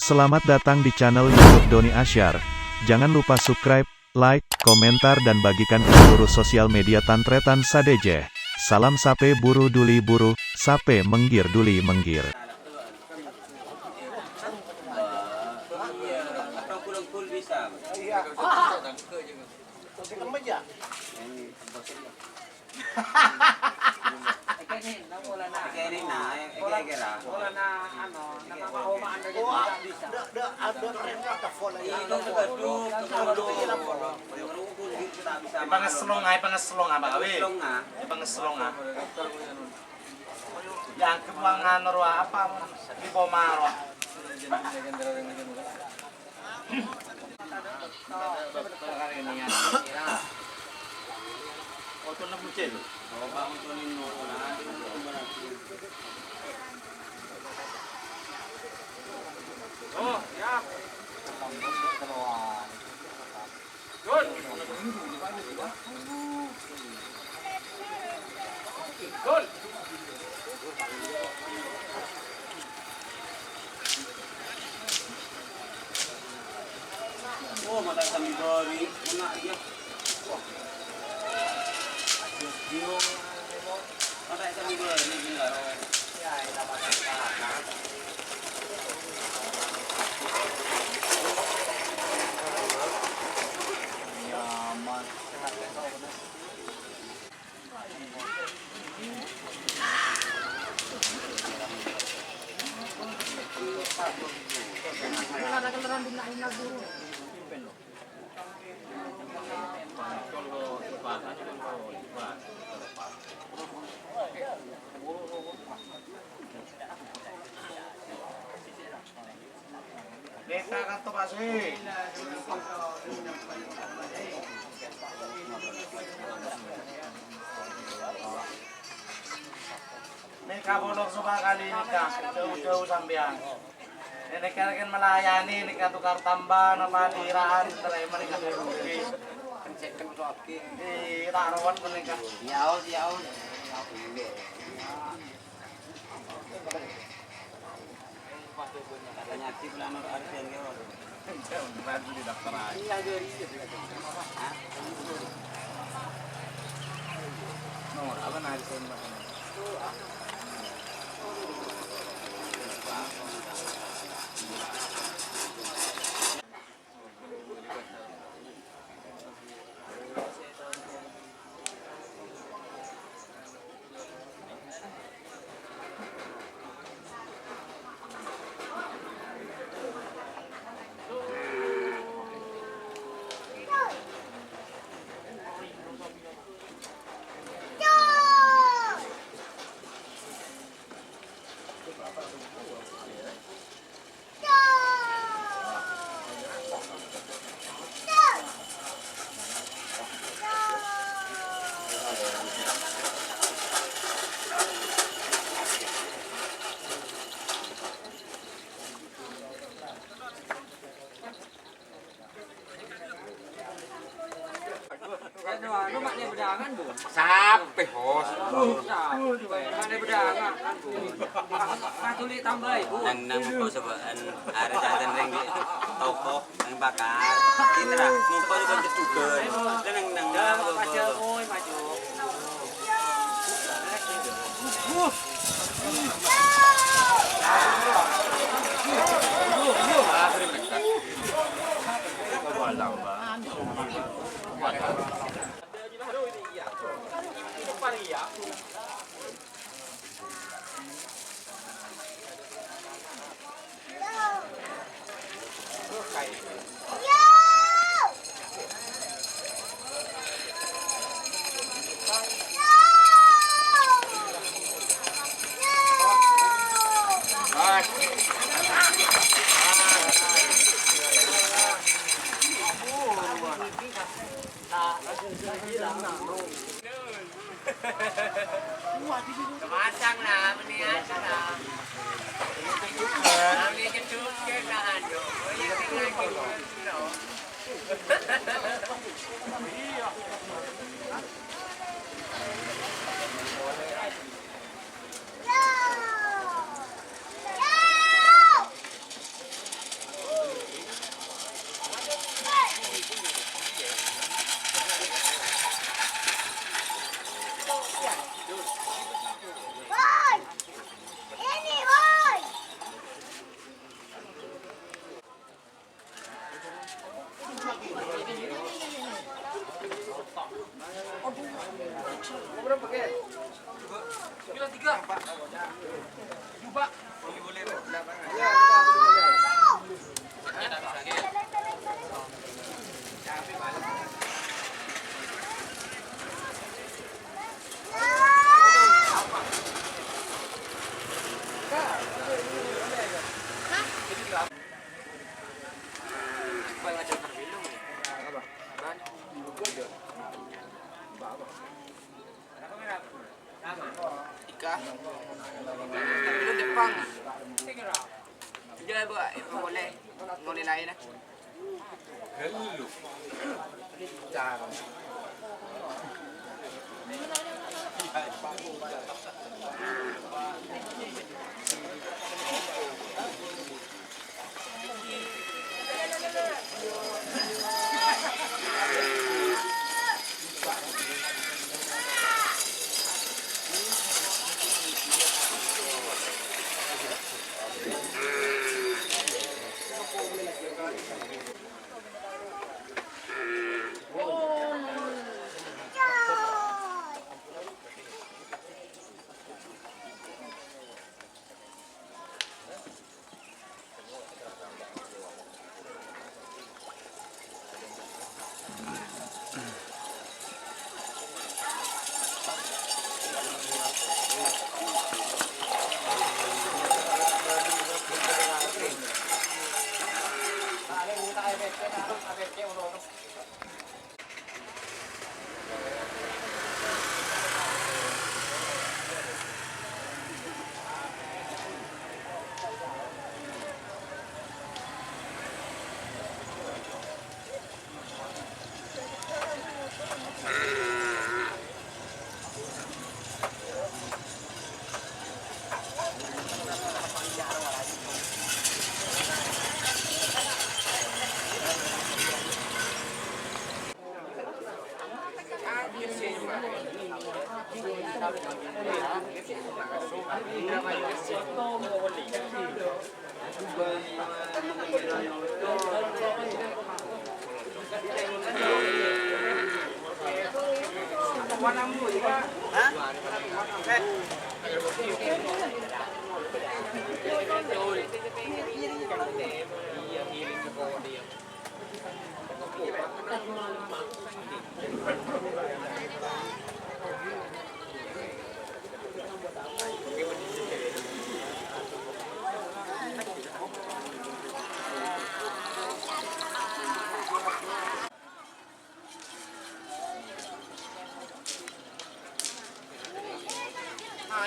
Selamat datang di channel YouTube Doni Asyar. Jangan lupa subscribe, like, komentar dan bagikan ke seluruh sosial media Tantretan Sadejeh. Salam sape buru duli buru, sape menggir duli menggir. Pangeslong apa kawi? Pangeslong ah. Yang kebuangan roa apa? Di poma roa. Oto na muncul. Oh, ya. Good. Good. Oh, mata kami beri, mana dia? Mata kami beri ni gila. Ya, dah pakai tak. Kita kanto pasir. Nika bolong suka kali nikah jauh-jauh sampean. Nika kan melayani nika tukar tambah nama diraan terima nika rugi. Kenceng roki. Di taruhan menika. Yaul. Katanya aktif lah nomor arsian gitu. Jangan di daftar aja. Iya dari itu. Hah? Nomor apa arsian makanya? Sampai hos. Ada bedangan. Patuli tambah ibu. Nang sebaan ada jajan ring di toko nang bakar. Kita ngumpul di banjir juga. Nang maju. Maju. Kemasang lah, mendingan lah. Kami kecuk ke nahan yo. Ika. Belum Jepang. Dia buat boleh. Boleh lain lah.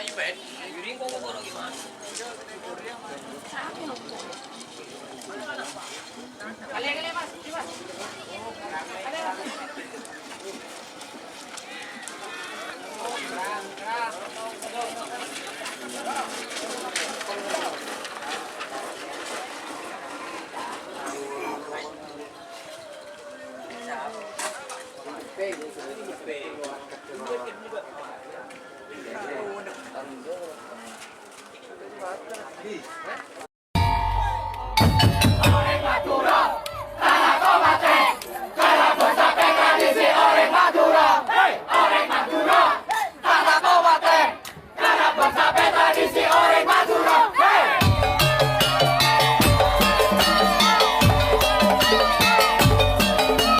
You bet. Yuri kok ngomong gimana? Kali mas, mas.